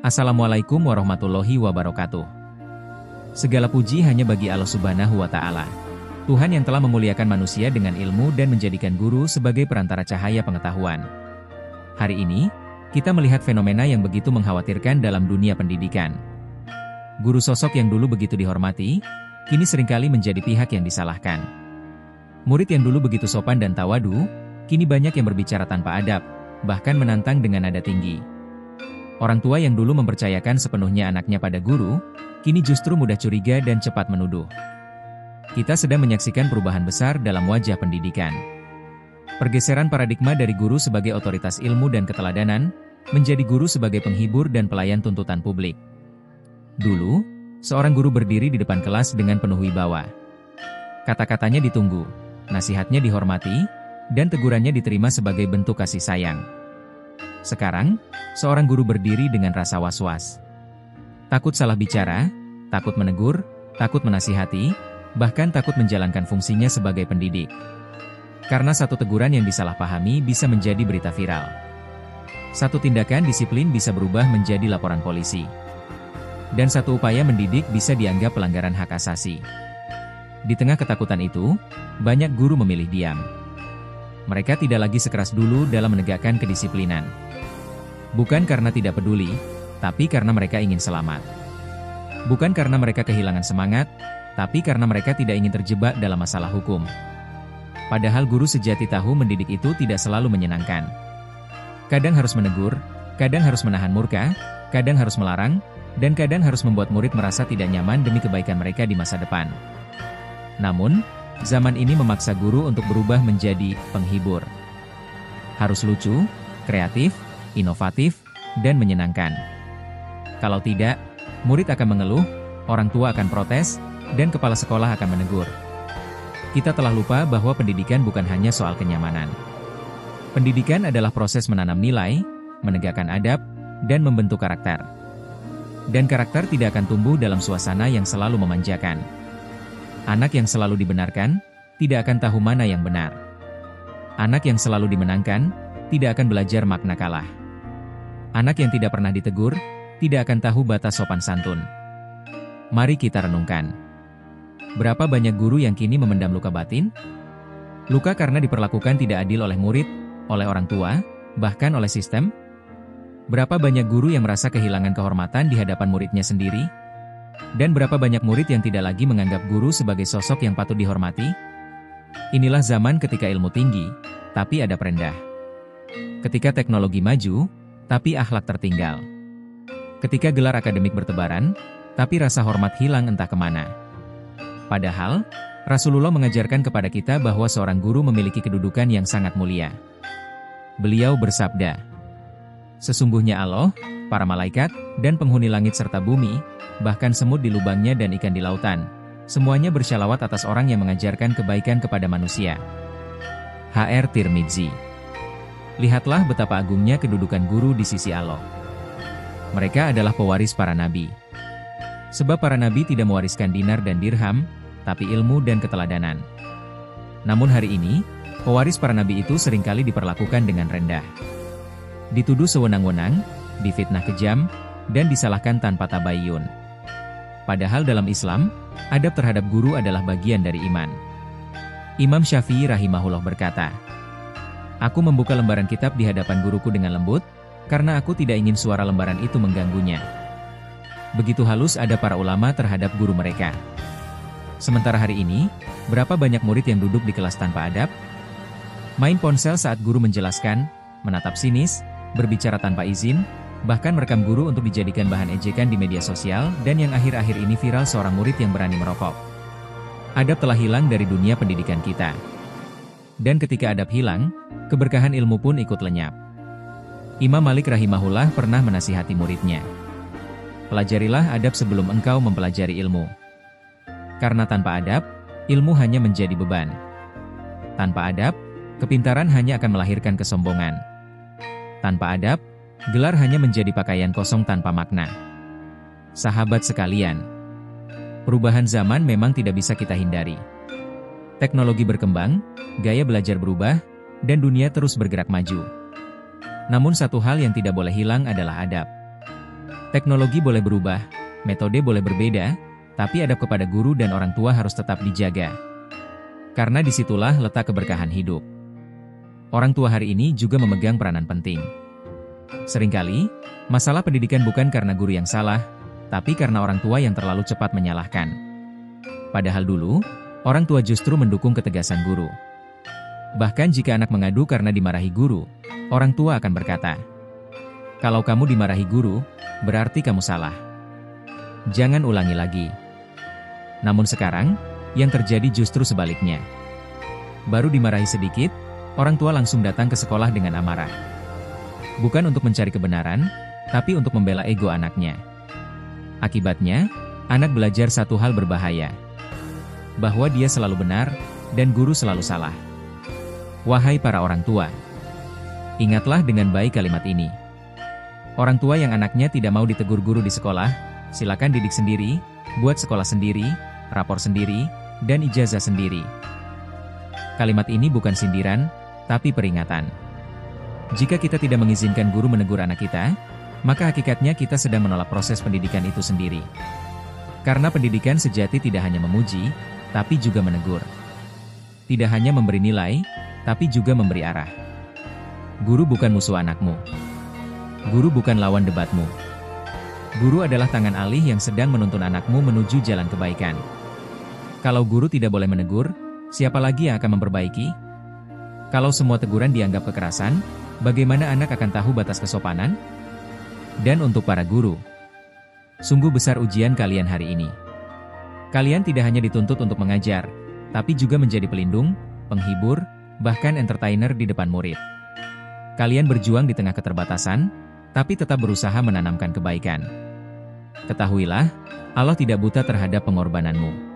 Assalamualaikum warahmatullahi wabarakatuh. Segala puji hanya bagi Allah Subhanahu wa Ta'ala. Tuhan yang telah memuliakan manusia dengan ilmu dan menjadikan guru sebagai perantara cahaya pengetahuan. Hari ini, kita melihat fenomena yang begitu mengkhawatirkan dalam dunia pendidikan. Guru sosok yang dulu begitu dihormati, kini seringkali menjadi pihak yang disalahkan. Murid yang dulu begitu sopan dan tawadu, kini banyak yang berbicara tanpa adab, bahkan menantang dengan nada tinggi. Orang tua yang dulu mempercayakan sepenuhnya anaknya pada guru, kini justru mudah curiga dan cepat menuduh. Kita sedang menyaksikan perubahan besar dalam wajah pendidikan. Pergeseran paradigma dari guru sebagai otoritas ilmu dan keteladanan, menjadi guru sebagai penghibur dan pelayan tuntutan publik. Dulu, seorang guru berdiri di depan kelas dengan penuh wibawa. Kata-katanya ditunggu, nasihatnya dihormati, dan tegurannya diterima sebagai bentuk kasih sayang. Sekarang, seorang guru berdiri dengan rasa was-was. Takut salah bicara, takut menegur, takut menasihati, bahkan takut menjalankan fungsinya sebagai pendidik. Karena satu teguran yang disalahpahami bisa menjadi berita viral. Satu tindakan disiplin bisa berubah menjadi laporan polisi. Dan satu upaya mendidik bisa dianggap pelanggaran hak asasi. Di tengah ketakutan itu, banyak guru memilih diam. Mereka tidak lagi sekeras dulu dalam menegakkan kedisiplinan. Bukan karena tidak peduli, tapi karena mereka ingin selamat. Bukan karena mereka kehilangan semangat, tapi karena mereka tidak ingin terjebak dalam masalah hukum. Padahal guru sejati tahu mendidik itu tidak selalu menyenangkan. Kadang harus menegur, kadang harus menahan murka, kadang harus melarang, dan kadang harus membuat murid merasa tidak nyaman demi kebaikan mereka di masa depan. Namun, zaman ini memaksa guru untuk berubah menjadi penghibur. Harus lucu, kreatif, inovatif, dan menyenangkan. Kalau tidak, murid akan mengeluh, orang tua akan protes, dan kepala sekolah akan menegur. Kita telah lupa bahwa pendidikan bukan hanya soal kenyamanan. Pendidikan adalah proses menanam nilai, menegakkan adab, dan membentuk karakter. Dan karakter tidak akan tumbuh dalam suasana yang selalu memanjakan. Anak yang selalu dibenarkan, tidak akan tahu mana yang benar. Anak yang selalu dimenangkan, tidak akan belajar makna kalah. Anak yang tidak pernah ditegur, tidak akan tahu batas sopan santun. Mari kita renungkan. Berapa banyak guru yang kini memendam luka batin? Luka karena diperlakukan tidak adil oleh murid, oleh orang tua, bahkan oleh sistem? Berapa banyak guru yang merasa kehilangan kehormatan di hadapan muridnya sendiri? Dan berapa banyak murid yang tidak lagi menganggap guru sebagai sosok yang patut dihormati? Inilah zaman ketika ilmu tinggi, tapi adab rendah. Ketika teknologi maju, tapi akhlak tertinggal. Ketika gelar akademik bertebaran, tapi rasa hormat hilang entah kemana. Padahal, Rasulullah mengajarkan kepada kita bahwa seorang guru memiliki kedudukan yang sangat mulia. Beliau bersabda, "Sesungguhnya Allah, para malaikat, dan penghuni langit serta bumi, bahkan semut di lubangnya dan ikan di lautan, semuanya bersyalawat atas orang yang mengajarkan kebaikan kepada manusia." H.R. Tirmidzi. Lihatlah betapa agungnya kedudukan guru di sisi Allah. Mereka adalah pewaris para nabi. Sebab para nabi tidak mewariskan dinar dan dirham, tapi ilmu dan keteladanan. Namun hari ini, pewaris para nabi itu seringkali diperlakukan dengan rendah. Dituduh sewenang-wenang, difitnah kejam, dan disalahkan tanpa tabayun. Padahal dalam Islam, adab terhadap guru adalah bagian dari iman. Imam Syafi'i rahimahullah berkata, "Aku membuka lembaran kitab di hadapan guruku dengan lembut, karena aku tidak ingin suara lembaran itu mengganggunya." Begitu halus ada para ulama terhadap guru mereka. Sementara hari ini, berapa banyak murid yang duduk di kelas tanpa adab? Main ponsel saat guru menjelaskan, menatap sinis, berbicara tanpa izin, bahkan merekam guru untuk dijadikan bahan ejekan di media sosial, dan yang akhir-akhir ini viral seorang murid yang berani merokok. Adab telah hilang dari dunia pendidikan kita. Dan ketika adab hilang, keberkahan ilmu pun ikut lenyap. Imam Malik rahimahullah pernah menasihati muridnya, "Pelajarilah adab sebelum engkau mempelajari ilmu. Karena tanpa adab, ilmu hanya menjadi beban. Tanpa adab, kepintaran hanya akan melahirkan kesombongan. Tanpa adab, gelar hanya menjadi pakaian kosong tanpa makna." Sahabat sekalian, perubahan zaman memang tidak bisa kita hindari. Teknologi berkembang, gaya belajar berubah, dan dunia terus bergerak maju. Namun satu hal yang tidak boleh hilang adalah adab. Teknologi boleh berubah, metode boleh berbeda, tapi adab kepada guru dan orang tua harus tetap dijaga. Karena disitulah letak keberkahan hidup. Orang tua hari ini juga memegang peranan penting. Seringkali, masalah pendidikan bukan karena guru yang salah, tapi karena orang tua yang terlalu cepat menyalahkan. Padahal dulu, orang tua justru mendukung ketegasan guru. Bahkan jika anak mengadu karena dimarahi guru, orang tua akan berkata, "Kalau kamu dimarahi guru, berarti kamu salah. Jangan ulangi lagi." Namun sekarang, yang terjadi justru sebaliknya. Baru dimarahi sedikit, orang tua langsung datang ke sekolah dengan amarah. Bukan untuk mencari kebenaran, tapi untuk membela ego anaknya. Akibatnya, anak belajar satu hal berbahaya. Bahwa dia selalu benar, dan guru selalu salah. Wahai para orang tua, ingatlah dengan baik kalimat ini. Orang tua yang anaknya tidak mau ditegur guru di sekolah, silakan didik sendiri, buat sekolah sendiri, rapor sendiri, dan ijazah sendiri. Kalimat ini bukan sindiran, tapi peringatan. Jika kita tidak mengizinkan guru menegur anak kita, maka hakikatnya kita sedang menolak proses pendidikan itu sendiri. Karena pendidikan sejati tidak hanya memuji, tapi juga menegur. Tidak hanya memberi nilai, tapi juga memberi arah. Guru bukan musuh anakmu. Guru bukan lawan debatmu. Guru adalah tangan alih yang sedang menuntun anakmu menuju jalan kebaikan. Kalau guru tidak boleh menegur, siapa lagi yang akan memperbaiki? Kalau semua teguran dianggap kekerasan, bagaimana anak akan tahu batas kesopanan? Dan untuk para guru, sungguh besar ujian kalian hari ini. Kalian tidak hanya dituntut untuk mengajar, tapi juga menjadi pelindung, penghibur, bahkan entertainer di depan murid. Kalian berjuang di tengah keterbatasan, tapi tetap berusaha menanamkan kebaikan. Ketahuilah, Allah tidak buta terhadap pengorbananmu.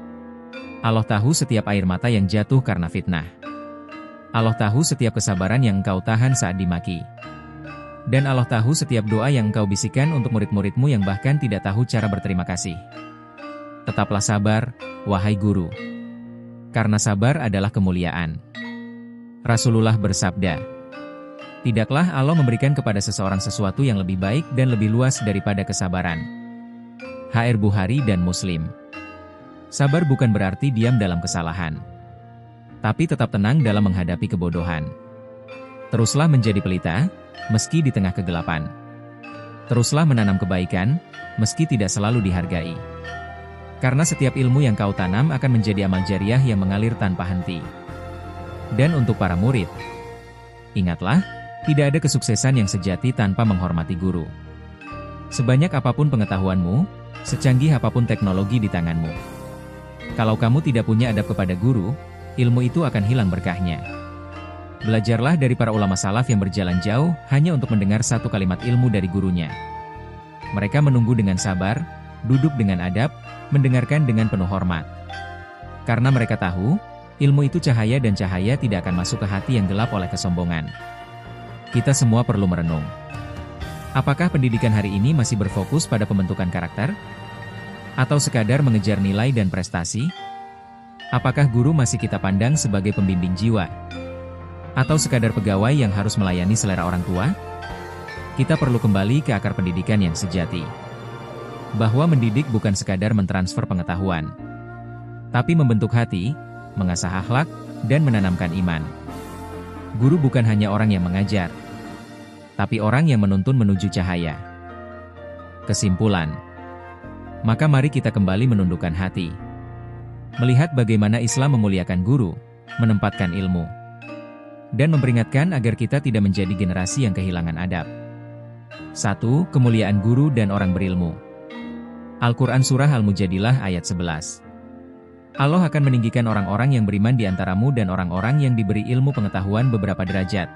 Allah tahu setiap air mata yang jatuh karena fitnah. Allah tahu setiap kesabaran yang engkau tahan saat dimaki. Dan Allah tahu setiap doa yang engkau bisikan untuk murid-muridmu yang bahkan tidak tahu cara berterima kasih. Tetaplah sabar, wahai guru. Karena sabar adalah kemuliaan. Rasulullah bersabda, "Tidaklah Allah memberikan kepada seseorang sesuatu yang lebih baik dan lebih luas daripada kesabaran." HR Bukhari dan Muslim. Sabar bukan berarti diam dalam kesalahan, tapi tetap tenang dalam menghadapi kebodohan. Teruslah menjadi pelita, meski di tengah kegelapan. Teruslah menanam kebaikan, meski tidak selalu dihargai. Karena setiap ilmu yang kau tanam akan menjadi amal jariah yang mengalir tanpa henti. Dan untuk para murid, ingatlah, tidak ada kesuksesan yang sejati tanpa menghormati guru. Sebanyak apapun pengetahuanmu, secanggih apapun teknologi di tanganmu, kalau kamu tidak punya adab kepada guru, ilmu itu akan hilang berkahnya. Belajarlah dari para ulama salaf yang berjalan jauh hanya untuk mendengar satu kalimat ilmu dari gurunya. Mereka menunggu dengan sabar, duduk dengan adab, mendengarkan dengan penuh hormat. Karena mereka tahu, ilmu itu cahaya dan cahaya tidak akan masuk ke hati yang gelap oleh kesombongan. Kita semua perlu merenung. Apakah pendidikan hari ini masih berfokus pada pembentukan karakter? Atau sekadar mengejar nilai dan prestasi? Apakah guru masih kita pandang sebagai pembimbing jiwa? Atau sekadar pegawai yang harus melayani selera orang tua? Kita perlu kembali ke akar pendidikan yang sejati. Bahwa mendidik bukan sekadar mentransfer pengetahuan, tapi membentuk hati, mengasah akhlak, dan menanamkan iman. Guru bukan hanya orang yang mengajar, tapi orang yang menuntun menuju cahaya. Kesimpulan, maka mari kita kembali menundukkan hati. Melihat bagaimana Islam memuliakan guru, menempatkan ilmu, dan memperingatkan agar kita tidak menjadi generasi yang kehilangan adab. 1. Kemuliaan guru dan orang berilmu. Al-Quran Surah Al-Mujadilah ayat 11. Allah akan meninggikan orang-orang yang beriman di antaramu dan orang-orang yang diberi ilmu pengetahuan beberapa derajat.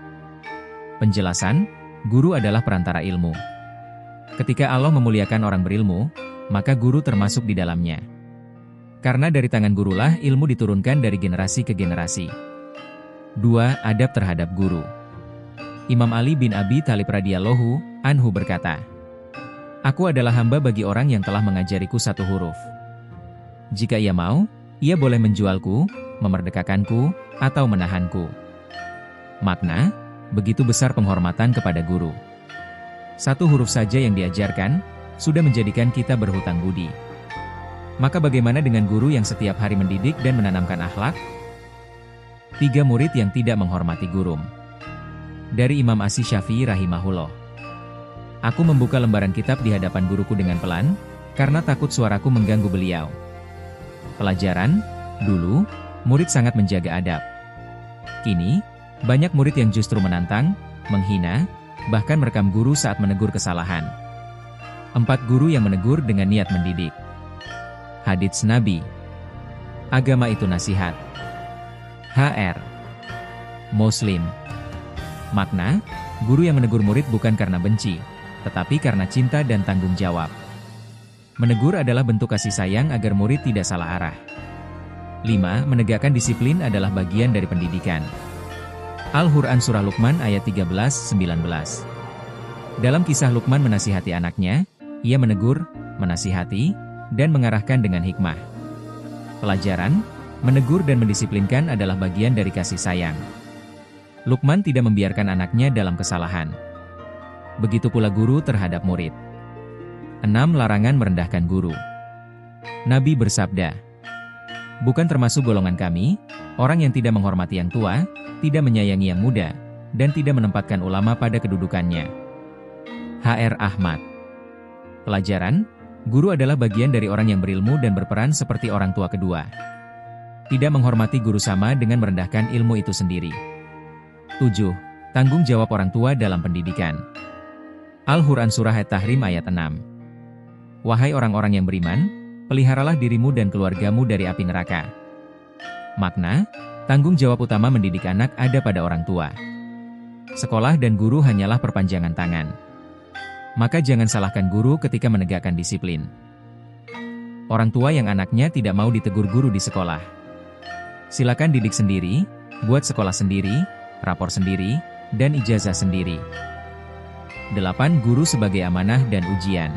Penjelasan, guru adalah perantara ilmu. Ketika Allah memuliakan orang berilmu, maka guru termasuk di dalamnya. Karena dari tangan gurulah ilmu diturunkan dari generasi ke generasi. 2. Adab terhadap guru. Imam Ali bin Abi Thalib radhiyallahu anhu berkata, "Aku adalah hamba bagi orang yang telah mengajariku satu huruf. Jika ia mau, ia boleh menjualku, memerdekakanku, atau menahanku." Makna, begitu besar penghormatan kepada guru. Satu huruf saja yang diajarkan, sudah menjadikan kita berhutang budi. Maka bagaimana dengan guru yang setiap hari mendidik dan menanamkan akhlak? 3 murid yang tidak menghormati guru. Dari Imam Asy-Syafi'i rahimahullah. Aku membuka lembaran kitab di hadapan guruku dengan pelan, karena takut suaraku mengganggu beliau. Pelajaran, dulu, murid sangat menjaga adab. Kini, banyak murid yang justru menantang, menghina, bahkan merekam guru saat menegur kesalahan. 4 guru yang menegur dengan niat mendidik. Hadits Nabi. Agama itu nasihat. HR. Muslim. Makna, guru yang menegur murid bukan karena benci, tetapi karena cinta dan tanggung jawab. Menegur adalah bentuk kasih sayang agar murid tidak salah arah. 5. Menegakkan disiplin adalah bagian dari pendidikan. Al-Quran Surah Luqman ayat 13-19. Dalam kisah Luqman menasihati anaknya, ia menegur, menasihati, dan mengarahkan dengan hikmah. Pelajaran, menegur dan mendisiplinkan adalah bagian dari kasih sayang. Luqman tidak membiarkan anaknya dalam kesalahan. Begitu pula guru terhadap murid. 6. Larangan merendahkan guru. Nabi bersabda, "Bukan termasuk golongan kami, orang yang tidak menghormati yang tua, tidak menyayangi yang muda, dan tidak menempatkan ulama pada kedudukannya." HR Ahmad. Pelajaran, guru adalah bagian dari orang yang berilmu dan berperan seperti orang tua kedua. Tidak menghormati guru sama dengan merendahkan ilmu itu sendiri. 7. Tanggung jawab orang tua dalam pendidikan. Al-Quran Surah At-Tahrim ayat 6. Wahai orang-orang yang beriman, peliharalah dirimu dan keluargamu dari api neraka. Makna, tanggung jawab utama mendidik anak ada pada orang tua. Sekolah dan guru hanyalah perpanjangan tangan. Maka jangan salahkan guru ketika menegakkan disiplin. Orang tua yang anaknya tidak mau ditegur guru di sekolah. Silakan didik sendiri, buat sekolah sendiri, rapor sendiri, dan ijazah sendiri. 8. Guru sebagai amanah dan ujian.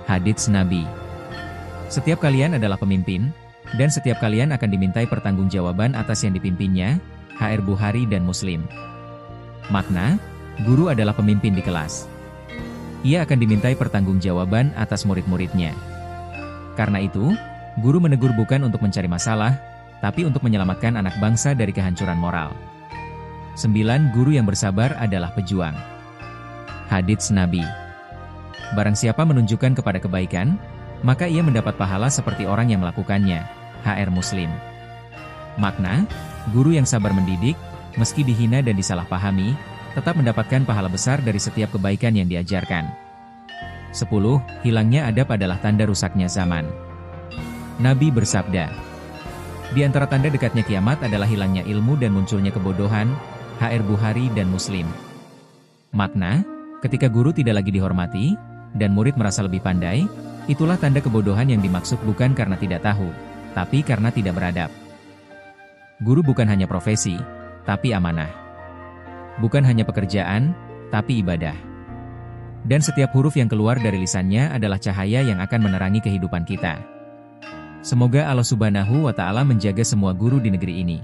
Hadits Nabi. Setiap kalian adalah pemimpin, dan setiap kalian akan dimintai pertanggungjawaban atas yang dipimpinnya. HR Bukhari dan Muslim. Makna, guru adalah pemimpin di kelas. Ia akan dimintai pertanggungjawaban atas murid-muridnya. Karena itu, guru menegur bukan untuk mencari masalah, tapi untuk menyelamatkan anak bangsa dari kehancuran moral. 9. Guru yang bersabar adalah pejuang. Hadits Nabi. Barang siapa menunjukkan kepada kebaikan, maka ia mendapat pahala seperti orang yang melakukannya. HR Muslim. Makna, guru yang sabar mendidik, meski dihina dan disalahpahami, tetap mendapatkan pahala besar dari setiap kebaikan yang diajarkan. 10. Hilangnya adab adalah tanda rusaknya zaman. Nabi bersabda, di antara tanda dekatnya kiamat adalah hilangnya ilmu dan munculnya kebodohan. HR Bukhari dan Muslim. Makna, ketika guru tidak lagi dihormati, dan murid merasa lebih pandai, itulah tanda kebodohan yang dimaksud bukan karena tidak tahu, tapi karena tidak beradab. Guru bukan hanya profesi, tapi amanah. Bukan hanya pekerjaan, tapi ibadah. Dan setiap huruf yang keluar dari lisannya adalah cahaya yang akan menerangi kehidupan kita. Semoga Allah Subhanahu wa Ta'ala menjaga semua guru di negeri ini.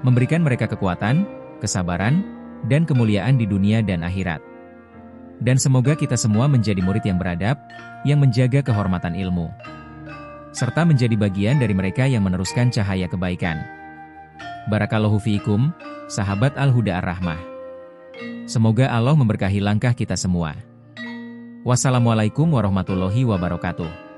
Memberikan mereka kekuatan, kesabaran, dan kemuliaan di dunia dan akhirat. Dan semoga kita semua menjadi murid yang beradab, yang menjaga kehormatan ilmu. Serta menjadi bagian dari mereka yang meneruskan cahaya kebaikan. Barakallahu fiikum, sahabat Al-Huda Ar-Rahmah. Semoga Allah memberkahi langkah kita semua. Wassalamualaikum warahmatullahi wabarakatuh.